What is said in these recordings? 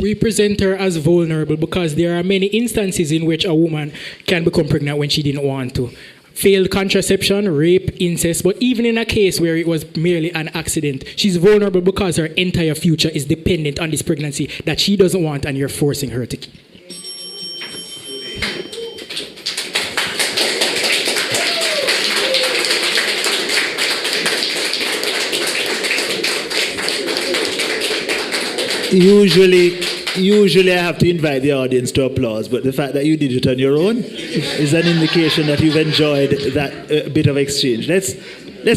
We present her as vulnerable because there are many instances in which a woman can become pregnant when she didn't want to. Failed contraception, rape, incest, but even in a case where it was merely an accident, she's vulnerable because her entire future is dependent on this pregnancy that she doesn't want and you're forcing her to keep. Usually I have to invite the audience to applause, but the fact that you did it on your own is an indication that you've enjoyed that bit of exchange. Let's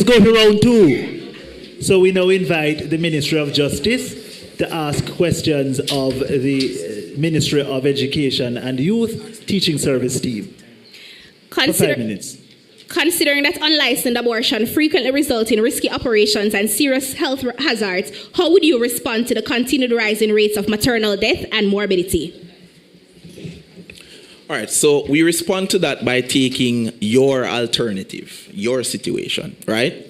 go to round two. So we now invite the Ministry of Justice to ask questions of the Ministry of Education and Youth Teaching Service team. For 5 minutes. Considering that unlicensed abortion frequently results in risky operations and serious health hazards, how would you respond to the continued rise in rates of maternal death and morbidity? All right, so we respond to that by taking your alternative, your situation, right?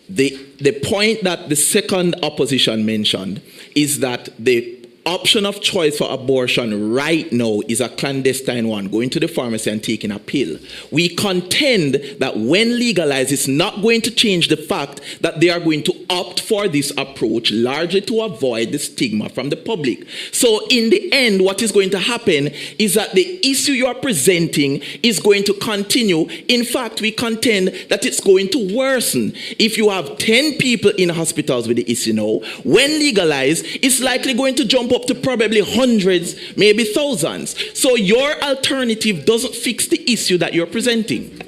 The point that the second opposition mentioned is that the option of choice for abortion right now is a clandestine one, going to the pharmacy and taking a pill. We contend that when legalized, it's not going to change the fact that they are going to opt for this approach largely to avoid the stigma from the public. So in the end, what is going to happen is that the issue you are presenting is going to continue. In fact, we contend that it's going to worsen. If you have 10 people in hospitals with the issue now, when legalized, it's likely going to jump up to probably hundreds, maybe thousands. So your alternative doesn't fix the issue that you're presenting.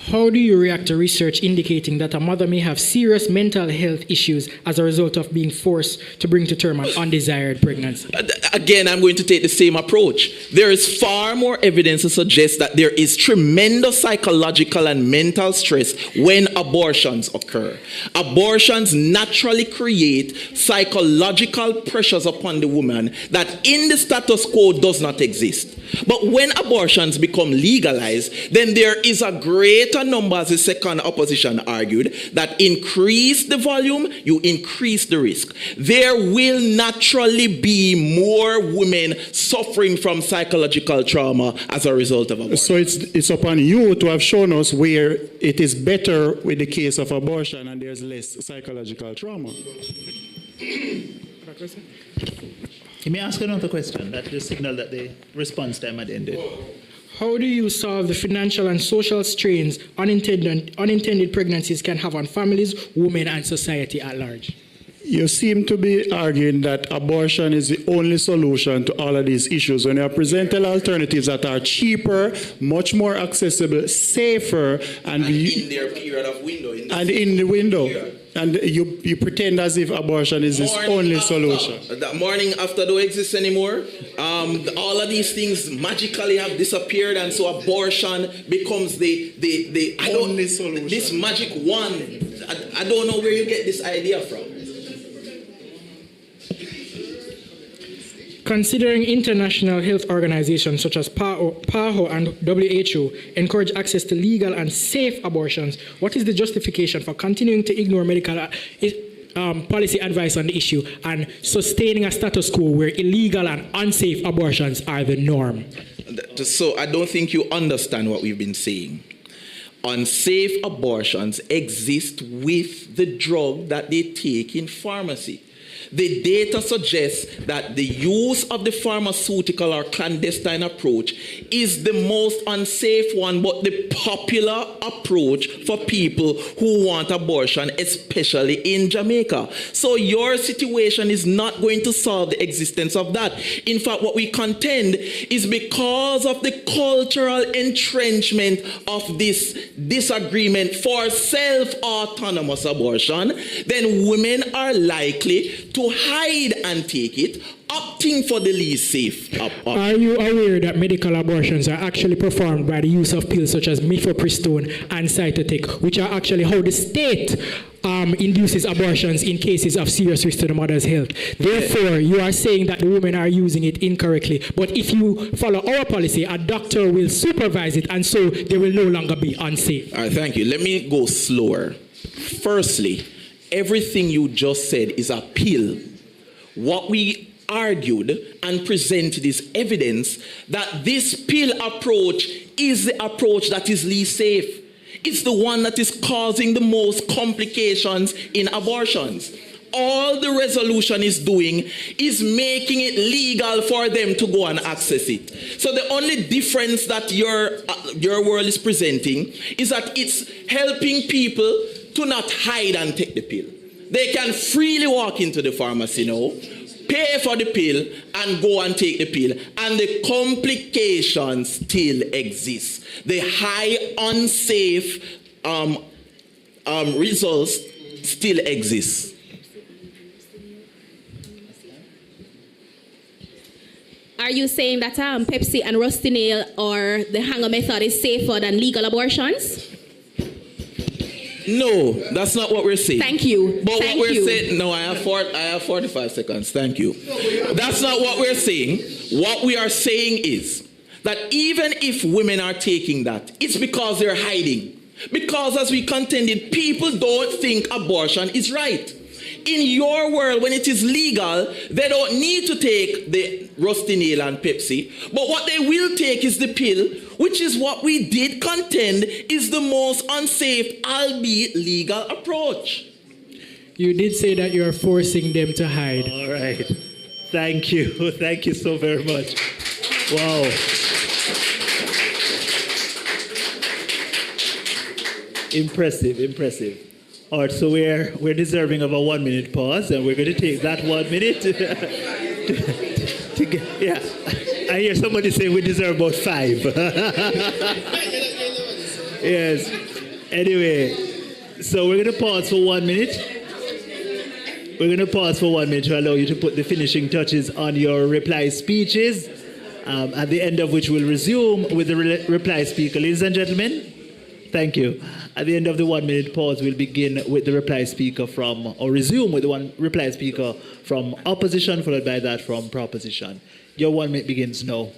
How do you react to research indicating that a mother may have serious mental health issues as a result of being forced to bring to term an undesired pregnancy? Again, I'm going to take the same approach. There is far more evidence to suggest that there is tremendous psychological and mental stress when abortions occur. Abortions naturally create psychological pressures upon the woman that in the status quo does not exist. But when abortions become legalized, then there is a greater number, as the second opposition argued, that increase the volume, you increase the risk. There will naturally be more women suffering from psychological trauma as a result of abortion. So it's upon you to have shown us where it is better with the case of abortion and there's less psychological trauma. Let me ask another question. That's the signal that the response time had ended. How do you solve the financial and social strains unintended pregnancies can have on families, women, and society at large? You seem to be arguing that abortion is the only solution to all of these issues when you present alternatives that are cheaper, much more accessible, safer, and in their period of window. In the window. Period. And you pretend as if abortion is the only solution. The morning after don't exist anymore. All of these things magically have disappeared, and so abortion becomes the only solution. This magic wand. I don't know where you get this idea from. Considering international health organizations such as PAHO and WHO encourage access to legal and safe abortions, what is the justification for continuing to ignore medical policy advice on the issue and sustaining a status quo where illegal and unsafe abortions are the norm? So I don't think you understand what we've been saying. Unsafe abortions exist with the drug that they take in pharmacy. The data suggests that the use of the pharmaceutical or clandestine approach is the most unsafe one, but the popular approach for people who want abortion, especially in Jamaica. So your situation is not going to solve the existence of that. In fact, what we contend is because of the cultural entrenchment of this disagreement for self-autonomous abortion, then women are likely to hide and take it, opting for the least safe. Are you aware that medical abortions are actually performed by the use of pills such as mifepristone and cytotec, which are actually how the state induces abortions in cases of serious risk to the mother's health? Therefore, you are saying that the women are using it incorrectly. But if you follow our policy, a doctor will supervise it, and so they will no longer be unsafe. All right, thank you. Let me go slower. Firstly, everything you just said is a pill. what we argued and presented is evidence that this pill approach is the approach that is least safe. It's the one that is causing the most complications in abortions. All the resolution is doing is making it legal for them to go and access it. So the only difference that your world is presenting is that it's helping people to not hide and take the pill. They can freely walk into the pharmacy now, pay for the pill, and go and take the pill. And the complications still exist. The high unsafe results still exist. Are you saying that Pepsi and rusty nail or the hanger method is safer than legal abortions? No, that's not what we're saying. Thank you. But Thank what we're you. saying, no, I have 45 seconds. Thank you. That's not what we're saying. What we are saying is that even if women are taking that, it's because they're hiding. Because as we contended, people don't think abortion is right. In your world, when it is legal, they don't need to take the rusty nail and Pepsi. But what they will take is the pill, which is what we did contend is the most unsafe, albeit legal approach. You did say that you're forcing them to hide. All right. Thank you. Thank you so very much. Wow. Impressive, impressive. All right, so we're deserving of a 1 minute pause, and we're going to take that 1 minute to get, yeah. I hear somebody say we deserve about 5. Yes. Anyway, so we're going to pause for 1 minute. We're going to pause for 1 minute to allow you to put the finishing touches on your reply speeches, at the end of which we'll resume with the reply speaker. Ladies and gentlemen, thank you. At the end of the 1 minute pause, we'll begin with the reply speaker or resume with the reply speaker from opposition, followed by that from proposition. Your 1 minute begins now.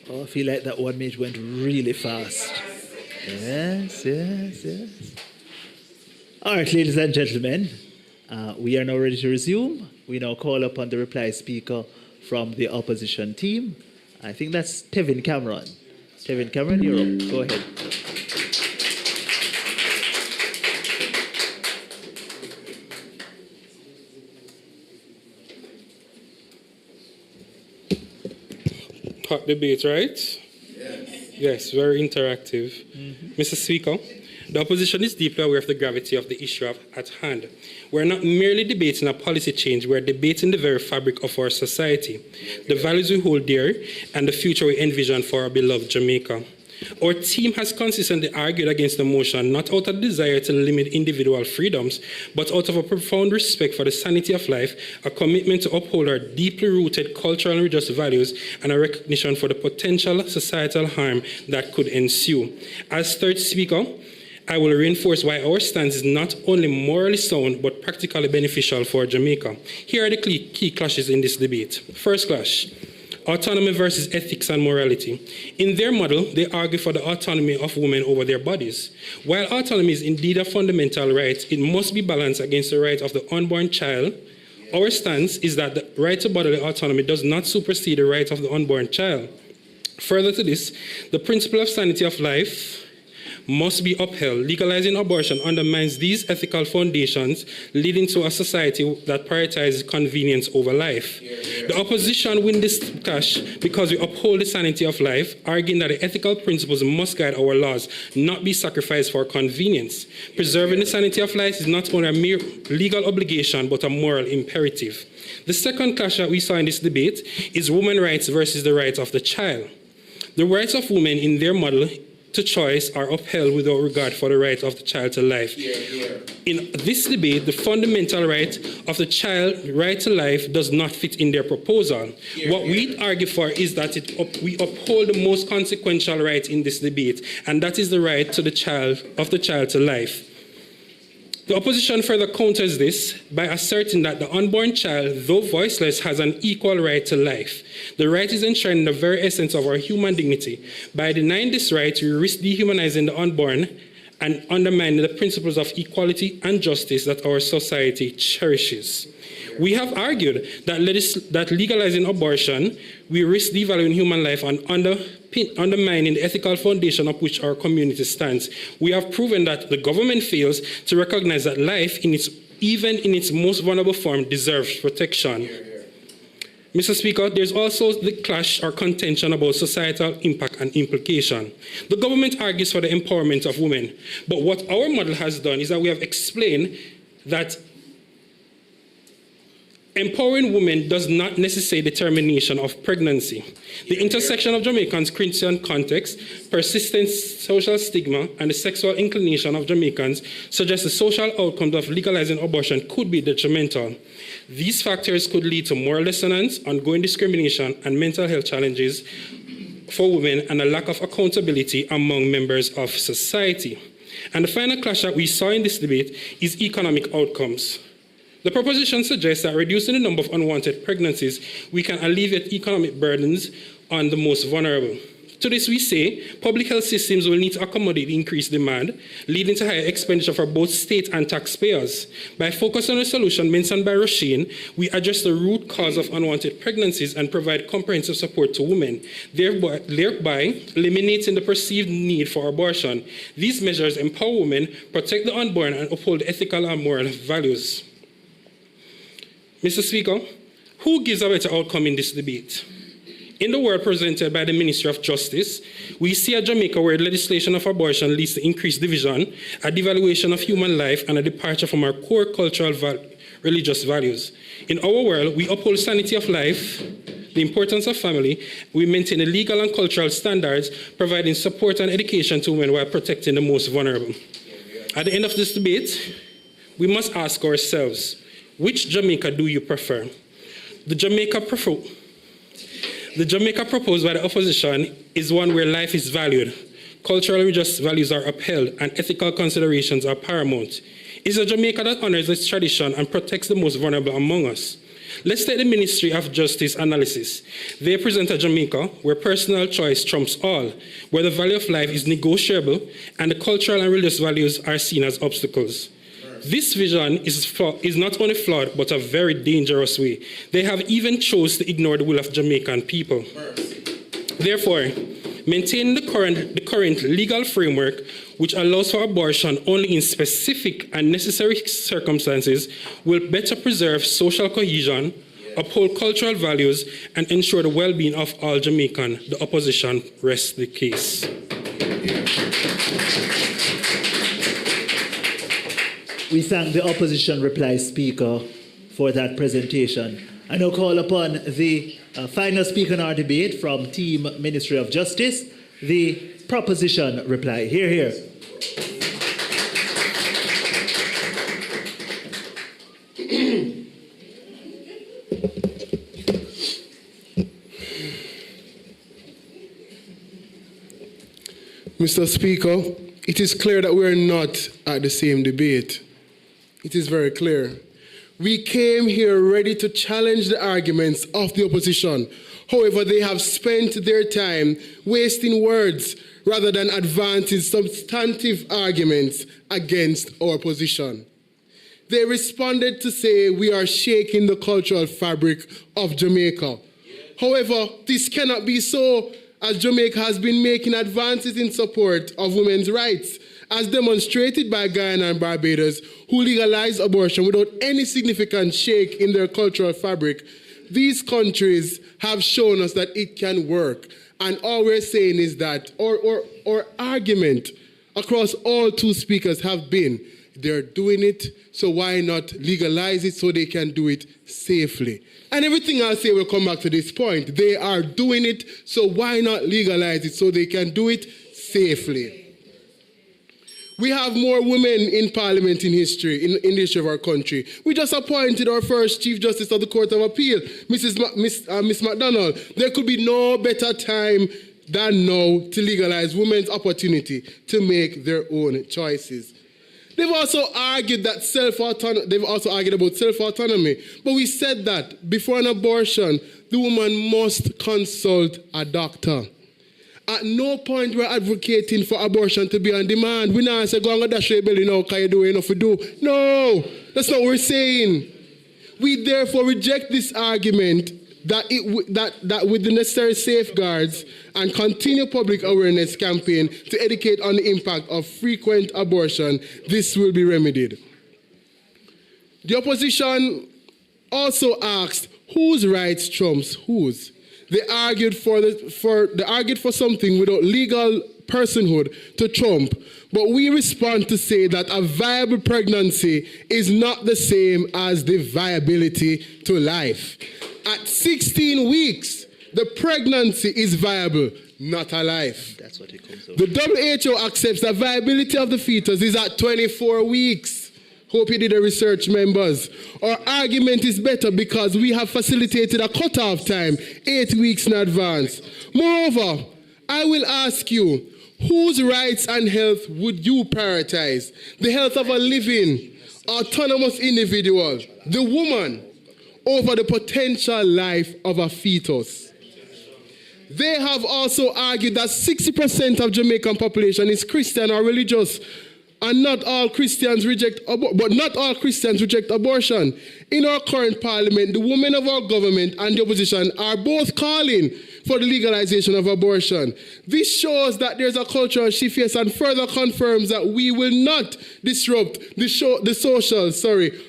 Oh, I feel like that 1 minute went really fast. Yes. All right, ladies and gentlemen, we are now ready to resume. We now call upon the reply speaker from the opposition team. I think that's Tevin Cameron. Tevin Cameron, you're up. Go ahead. Hot debate, right? Yes, very interactive. Mr. Speaker, the opposition is deeply aware of the gravity of the issue at hand. We're not merely debating a policy change, we're debating the very fabric of our society, the values we hold dear, and the future we envision for our beloved Jamaica. Our team has consistently argued against the motion, not out of a desire to limit individual freedoms, but out of a profound respect for the sanity of life, a commitment to uphold our deeply rooted cultural and religious values, and a recognition for the potential societal harm that could ensue. As third speaker, I will reinforce why our stance is not only morally sound, but practically beneficial for Jamaica. Here are the key clashes in this debate. First clash. Autonomy versus ethics and morality. In their model, they argue for the autonomy of women over their bodies. While autonomy is indeed a fundamental right, it must be balanced against the right of the unborn child. Our stance is that the right to bodily autonomy does not supersede the right of the unborn child. Further to this, the principle of sanity of life must be upheld. Legalizing abortion undermines these ethical foundations, leading to a society that prioritizes convenience over life. The opposition win this clash because we uphold the sanity of life, arguing that the ethical principles must guide our laws, not be sacrificed for convenience. Preserving the sanity of life is not only a mere legal obligation, but a moral imperative. The second clash that we saw in this debate is women's rights versus the rights of the child. The rights of women in their model to choice are upheld without regard for the right of the child to life. In this debate, the fundamental right of the child, right to life, does not fit in their proposal. What we argue for is that we uphold the most consequential right in this debate, and that is the right to the child to life. The opposition further counters this by asserting that the unborn child, though voiceless, has an equal right to life. The right is enshrined in the very essence of our human dignity. By denying this right, we risk dehumanizing the unborn and undermining the principles of equality and justice that our society cherishes. We have argued that legalizing abortion, we risk devaluing human life and undermining the ethical foundation of which our community stands. We have proven that the government fails to recognize that life, even in its most vulnerable form, deserves protection. Mr. Speaker, there's also the clash or contention about societal impact and implication. The government argues for the empowerment of women, but what our model has done is that we have explained that empowering women does not necessitate the termination of pregnancy. The intersection of Jamaicans' Christian context, persistent social stigma, and the sexual inclination of Jamaicans suggest the social outcomes of legalizing abortion could be detrimental. These factors could lead to moral dissonance, ongoing discrimination, and mental health challenges for women, and a lack of accountability among members of society. And the final clash that we saw in this debate is economic outcomes. The proposition suggests that reducing the number of unwanted pregnancies, we can alleviate economic burdens on the most vulnerable. To this we say, public health systems will need to accommodate increased demand, leading to higher expenditure for both state and taxpayers. By focusing on the solution mentioned by Roisin, we address the root cause of unwanted pregnancies and provide comprehensive support to women, thereby eliminating the perceived need for abortion. These measures empower women, protect the unborn, and uphold ethical and moral values. Mr. Speaker, who gives a better outcome in this debate? In the world presented by the Ministry of Justice, we see a Jamaica where legislation of abortion leads to increased division, a devaluation of human life, and a departure from our core cultural religious values. In our world, we uphold sanity of life, the importance of family, we maintain the legal and cultural standards, providing support and education to women while protecting the most vulnerable. At the end of this debate, we must ask ourselves, which Jamaica do you prefer? The Jamaica proposed by the opposition is one where life is valued, cultural and religious values are upheld, and ethical considerations are paramount. It's a Jamaica that honors its tradition and protects the most vulnerable among us. Let's take the Ministry of Justice analysis. They present a Jamaica where personal choice trumps all, where the value of life is negotiable and the cultural and religious values are seen as obstacles. This vision is not only flawed, but a very dangerous way. They have even chose to ignore the will of Jamaican people. Therefore, maintaining the current legal framework, which allows for abortion only in specific and necessary circumstances, will better preserve social cohesion, uphold cultural values, and ensure the well-being of all Jamaicans. The opposition rests the case. We thank the opposition reply speaker for that presentation. I now call upon the final speaker in our debate from Team Ministry of Justice, the proposition reply. Hear, hear. Mr. Speaker, it is clear that we are not at the same debate. It is very clear. We came here ready to challenge the arguments of the opposition. However, they have spent their time wasting words rather than advancing substantive arguments against our position. They responded to say we are shaking the cultural fabric of Jamaica. However, this cannot be so, as Jamaica has been making advances in support of women's rights, as demonstrated by Guyana and Barbados, who legalized abortion without any significant shake in their cultural fabric. These countries have shown us that it can work. And all we're saying is that our argument across all two speakers have been, they're doing it, so why not legalize it so they can do it safely? And everything I'll say will come back to this point. They are doing it, so why not legalize it so they can do it safely? We have more women in parliament in history, in the history of our country. We just appointed our first Chief Justice of the Court of Appeal, Miss MacDonald. There could be no better time than now to legalize women's opportunity to make their own choices. They've also argued about self-autonomy. But we said that before an abortion, the woman must consult a doctor. At no point we're advocating for abortion to be on demand. We not say, go and dash your belly now, can you do enough to do? No, that's not what we're saying. We therefore reject this argument that with the necessary safeguards and continue public awareness campaign to educate on the impact of frequent abortion, this will be remedied. The opposition also asked, whose rights trumps whose? They argued for something without legal personhood to trump, but we respond to say that a viable pregnancy is not the same as the viability to life. At 16 weeks, the pregnancy is viable, not a life. That's what it comes out. The WHO accepts that viability of the fetus is at 24 weeks. Hope you did the research, members. Our argument is better because we have facilitated a cutoff time 8 weeks in advance. Moreover, I will ask you, whose rights and health would you prioritize? The health of a living, autonomous individual, the woman, over the potential life of a fetus? They have also argued that 60% of Jamaican population is Christian or religious, and not all Christians reject abortion. In our current parliament, the women of our government and the opposition are both calling for the legalization of abortion. This shows that there's a cultural shift, yes, and further confirms that we will not disrupt the social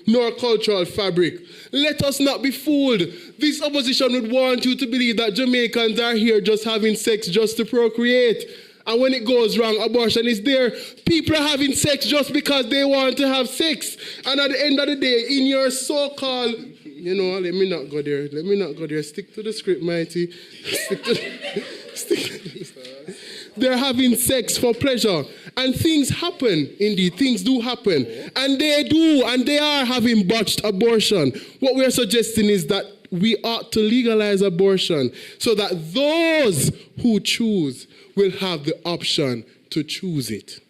nor cultural fabric. Let us not be fooled. This opposition would want you to believe that Jamaicans are here just having sex just to procreate. And when it goes wrong, abortion is there. People are having sex just because they want to have sex. And at the end of the day, in your so-called, let me not go there. Stick to the script, mighty. They're having sex for pleasure. And things happen, indeed. Things do happen. And they are having botched abortion. What we're suggesting is that we ought to legalize abortion so that those who choose will have the option to choose it.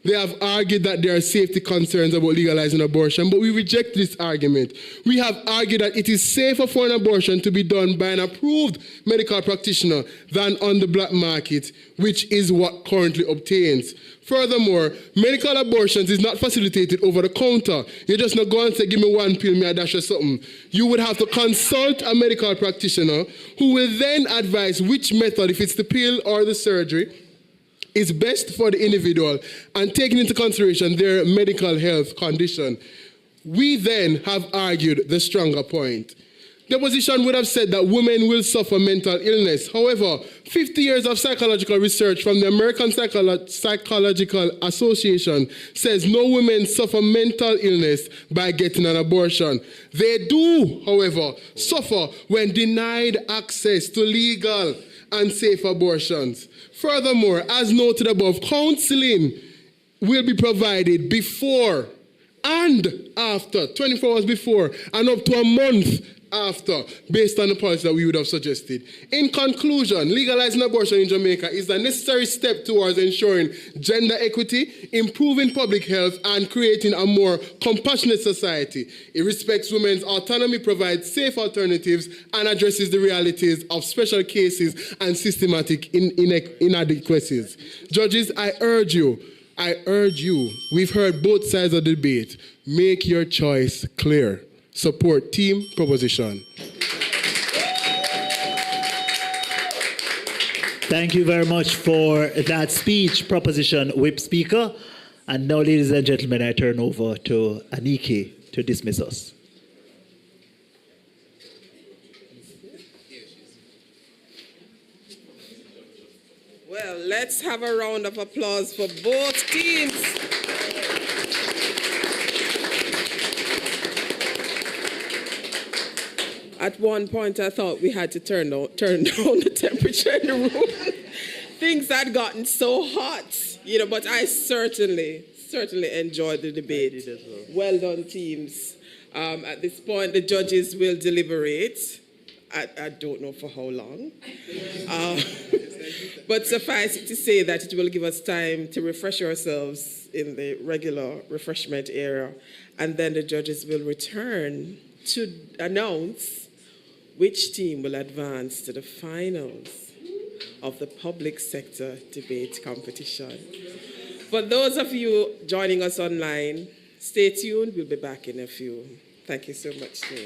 They have argued that there are safety concerns about legalizing abortion, but we reject this argument. We have argued that it is safer for an abortion to be done by an approved medical practitioner than on the black market, which is what currently obtains. Furthermore, medical abortions is not facilitated over the counter. You just not go and say, give me one pill, me a dash or something. You would have to consult a medical practitioner who will then advise which method, if it's the pill or the surgery, is best for the individual and taking into consideration their medical health condition. We then have argued the stronger point. The opposition would have said that women will suffer mental illness. However, 50 years of psychological research from the American Psychological Association says no women suffer mental illness by getting an abortion. They do, however, suffer when denied access to legal and safe abortions. Furthermore, as noted above, counseling will be provided before and after, 24 hours before and up to a month after, based on the policy that we would have suggested. In conclusion, legalizing abortion in Jamaica is a necessary step towards ensuring gender equity, improving public health, and creating a more compassionate society. It respects women's autonomy, provides safe alternatives, and addresses the realities of special cases and systematic inadequacies. Judges, I urge you, we've heard both sides of the debate. Make your choice clear. Support team proposition. Thank you very much for that speech, Proposition Whip Speaker. And now, ladies and gentlemen, I turn over to Aniki to dismiss us. Well, let's have a round of applause for both teams. At one point, I thought we had to turn down the temperature in the room. Things had gotten so hot, but I certainly enjoyed the debate. Well done, teams. At this point, the judges will deliberate. I don't know for how long. But suffice it to say that it will give us time to refresh ourselves in the regular refreshment area, and then the judges will return to announce which team will advance to the finals of the public sector debate competition. For those of you joining us online, stay tuned. We'll be back in a few. Thank you so much, team.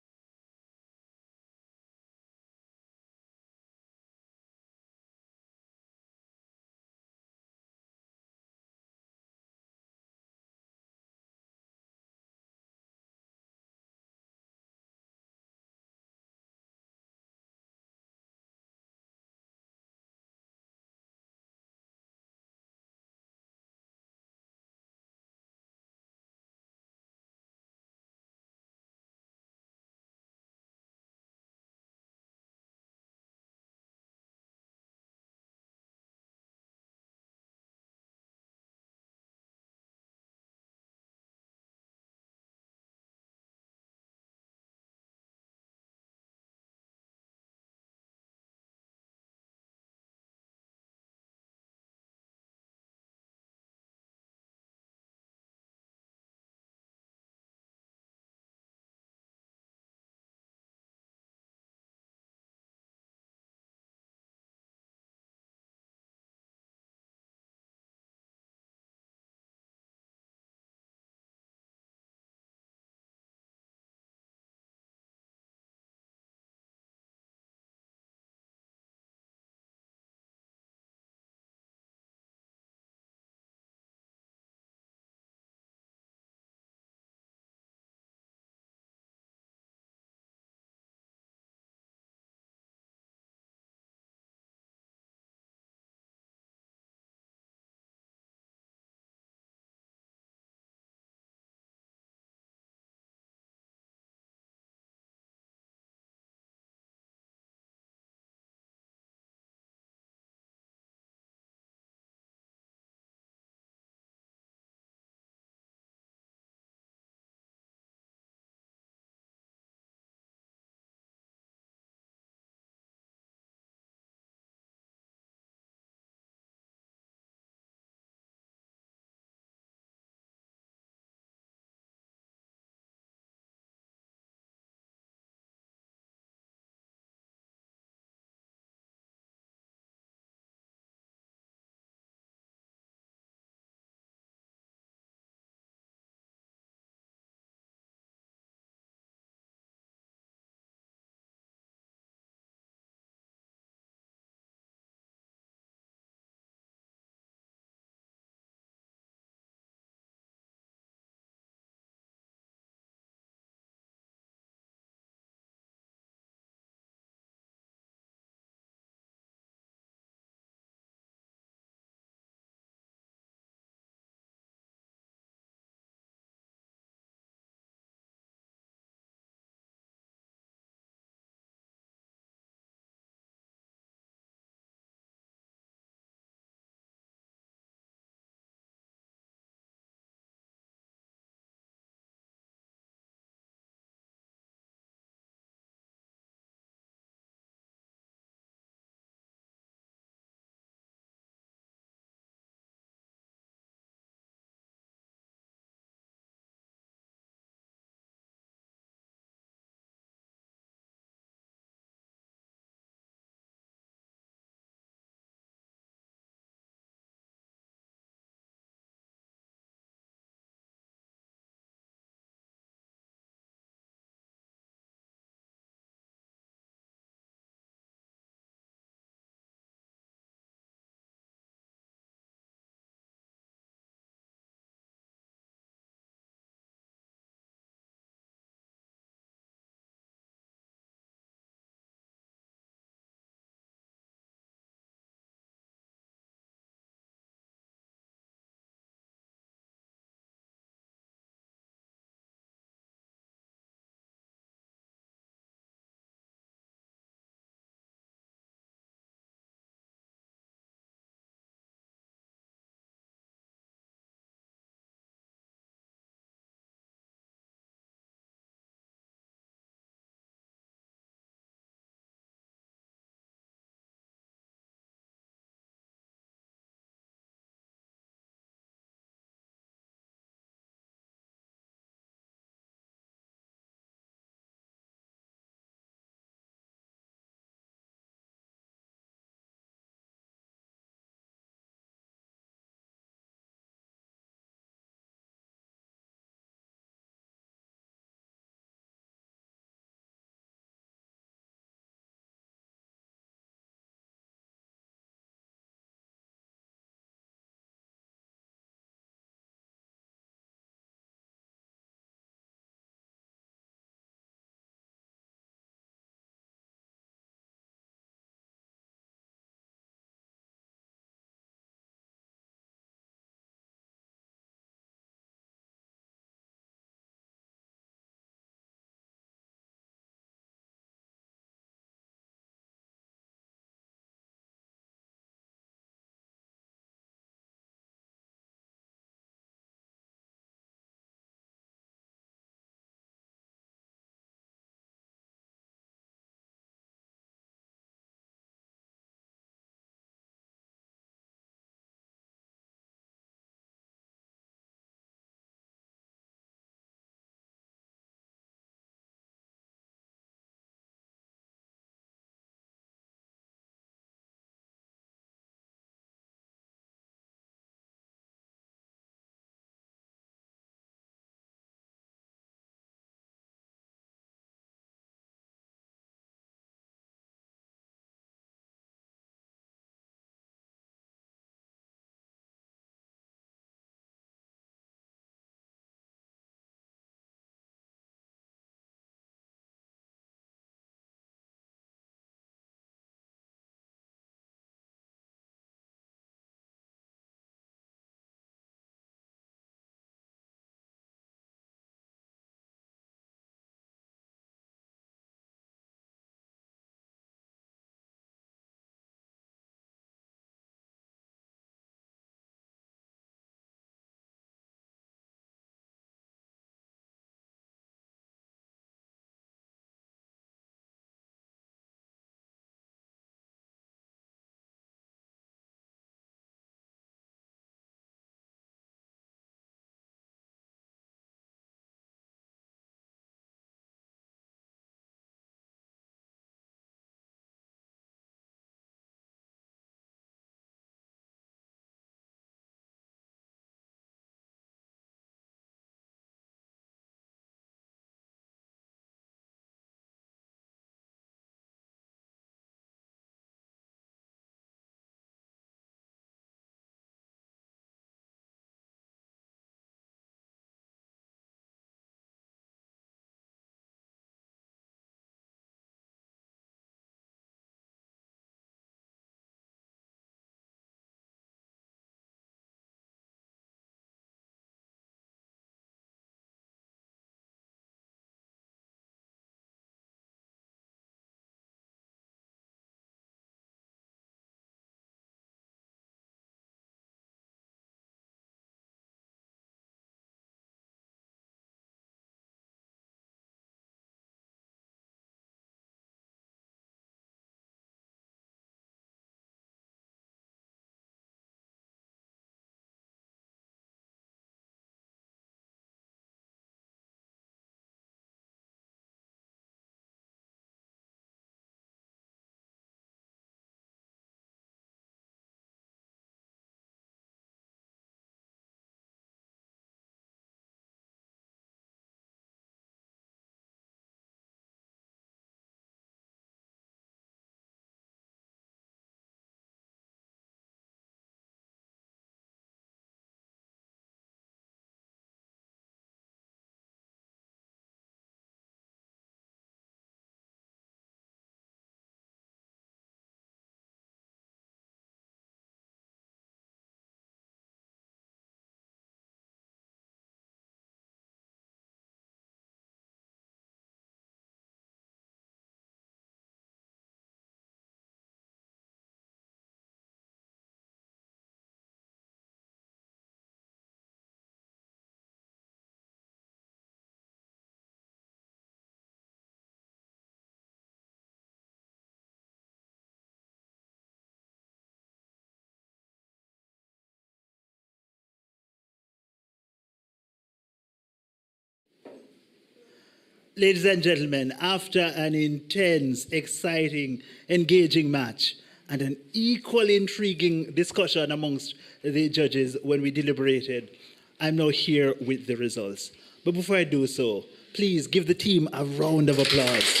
Ladies and gentlemen, after an intense, exciting, engaging match and an equally intriguing discussion amongst the judges when we deliberated, I'm now here with the results. But before I do so, please give the team a round of applause.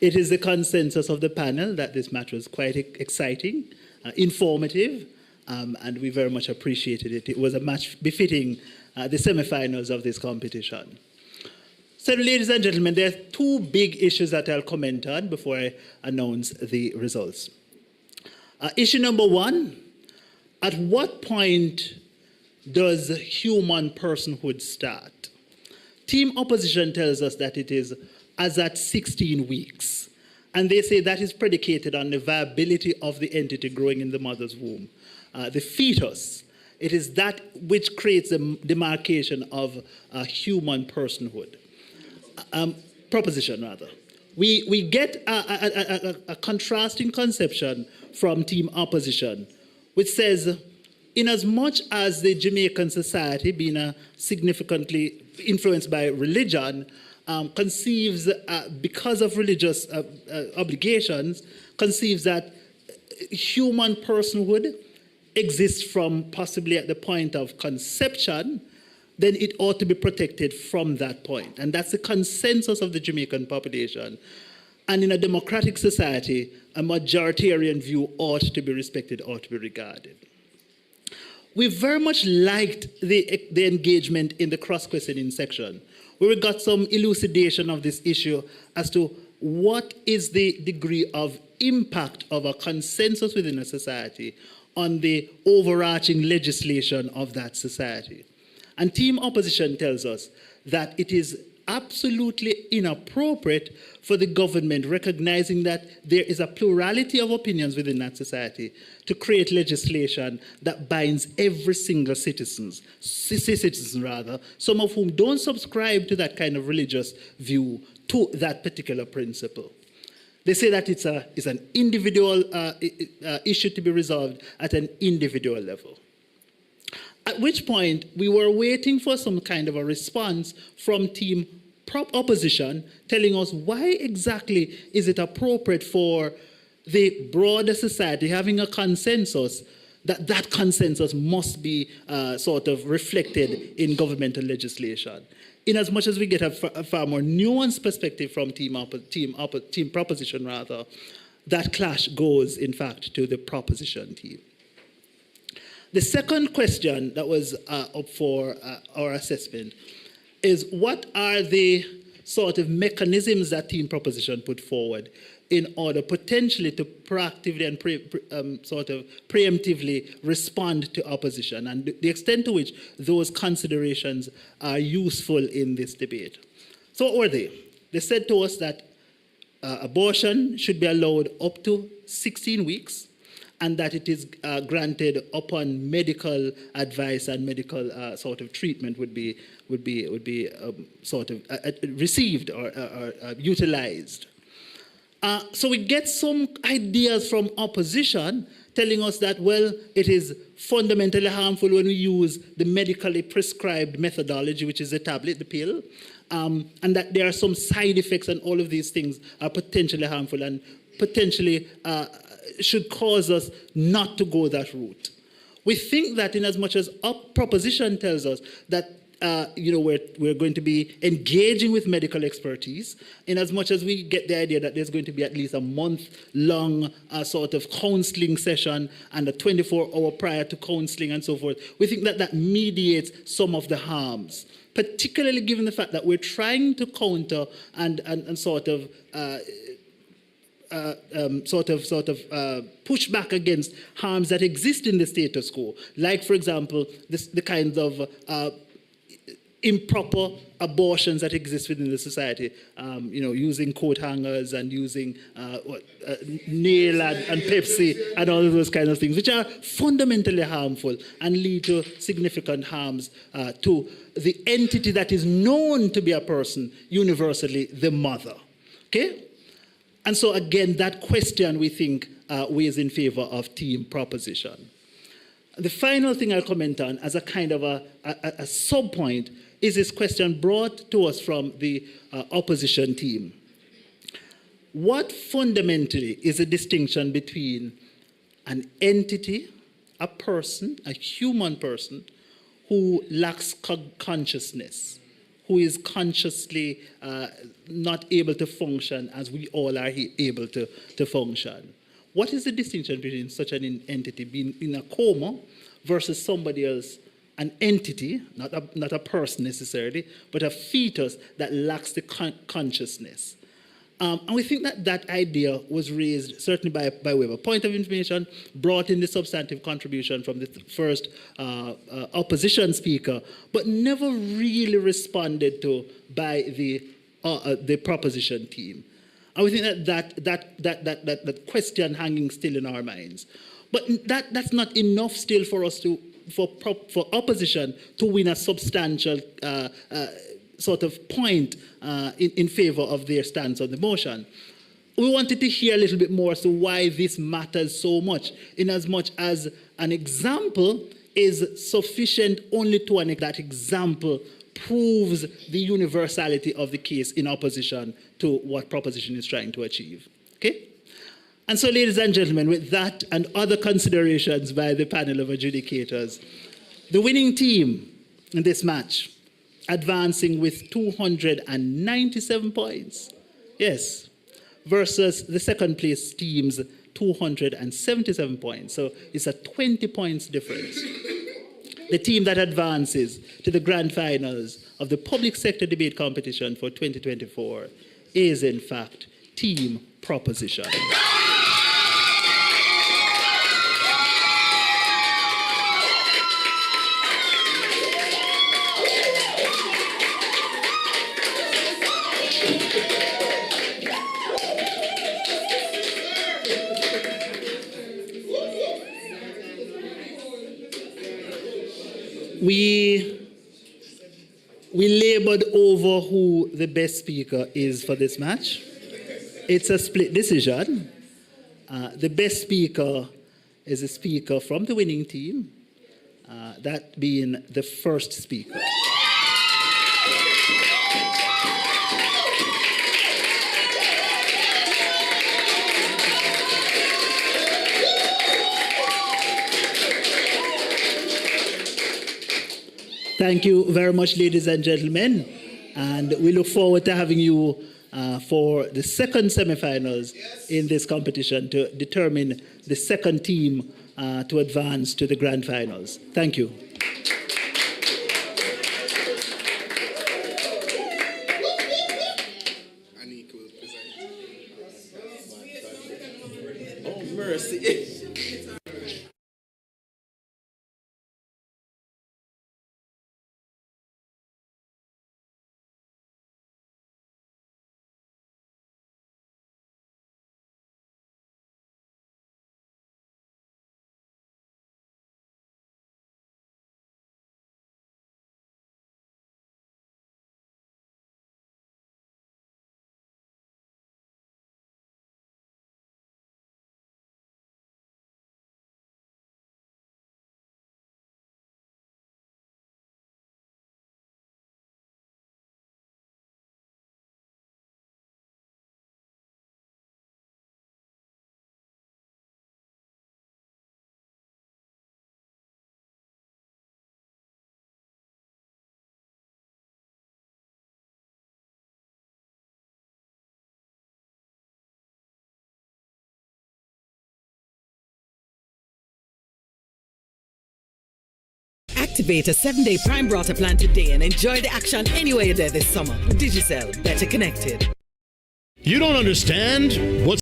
It is the consensus of the panel that this match was quite exciting, informative, and we very much appreciated it. It was a match befitting the semi-finals of this competition. So, ladies and gentlemen, there are two big issues that I'll comment on before I announce the results. Issue number one, at what point does human personhood start? Team opposition tells us that it is as at 16 weeks. And they say that is predicated on the viability of the entity growing in the mother's womb. The fetus, it is that which creates a demarcation of human personhood. Proposition, rather. We get a contrasting conception from team opposition, which says, in as much as the Jamaican society, being significantly influenced by religion, conceives, because of religious obligations, conceives that human personhood exists from possibly at the point of conception, then it ought to be protected from that point. And that's the consensus of the Jamaican population. And in a democratic society, a majoritarian view ought to be respected, ought to be regarded. We very much liked the engagement in the cross-questioning section, where we got some elucidation of this issue as to what is the degree of impact of a consensus within a society on the overarching legislation of that society. And team opposition tells us that it is absolutely inappropriate for the government, recognizing that there is a plurality of opinions within that society, to create legislation that binds every single citizen, some of whom don't subscribe to that kind of religious view, to that particular principle. They say that it's an individual issue to be resolved at an individual level. At which point, we were waiting for some kind of a response from team opposition telling us why exactly is it appropriate for the broader society having a consensus that consensus must be sort of reflected in governmental legislation. In as much as we get a far more nuanced perspective from team proposition, rather, that clash goes, in fact, to the proposition team. The second question that was up for our assessment is, what are the sort of mechanisms that team proposition put forward in order potentially to proactively and preemptively respond to opposition, and the extent to which those considerations are useful in this debate. So what were they? They said to us that abortion should be allowed up to 16 weeks, and that it is granted upon medical advice and medical sort of treatment would be sort of received or utilized. So we get some ideas from opposition telling us that, well, it is fundamentally harmful when we use the medically prescribed methodology, which is the tablet, the pill, and that there are some side effects, and all of these things are potentially harmful and potentially should cause us not to go that route. We think that in as much as our proposition tells us that we're going to be engaging with medical expertise, in as much as we get the idea that there's going to be at least a month-long sort of counseling session and a 24-hour prior to counseling and so forth, we think that that mediates some of the harms, particularly given the fact that we're trying to counter and push back against harms that exist in the status quo, like, for example, the kinds of improper abortions that exist within the society, using coat hangers and using nail and Pepsi and all of those kinds of things, which are fundamentally harmful and lead to significant harms to the entity that is known to be a person, universally the mother. Okay? And so again, that question, we think, weighs in favor of team proposition. The final thing I'll comment on as a kind of a sub-point is this question brought to us from the opposition team. What fundamentally is the distinction between an entity, a person, a human person, who lacks consciousness, who is consciously not able to function as we all are able to function? What is the distinction between such an entity being in a coma versus somebody else, an entity, not a person necessarily, but a fetus that lacks the consciousness? And we think that idea was raised certainly by way of a point of information, brought in the substantive contribution from the first opposition speaker, but never really responded to by the proposition team. And we think that question hanging still in our minds. But that's not enough still for us for opposition to win a substantial sort of point in favor of their stance on the motion. We wanted to hear a little bit more as to why this matters so much, in as much as an example is sufficient only to that example proves the universality of the case in opposition to what proposition is trying to achieve. Okay? And so, ladies and gentlemen, with that and other considerations by the panel of adjudicators, the winning team in this match, advancing with 297 points, yes, versus the second place team's 277 points. So it's a 20 points difference. The team that advances to the grand finals of the public sector debate competition for 2024 is, in fact, Team Proposition. We labored over who the best speaker is for this match. It's a split decision. The best speaker is a speaker from the winning team, that being the first speaker. Thank you very much, ladies and gentlemen. And we look forward to having you for the second semifinals in this competition to determine the second team to advance to the grand finals. Thank you. Oh, mercy. Activate a 7-day Prime Router plan today and enjoy the action anywhere you're there this summer. Digicel, better connected. You don't understand what's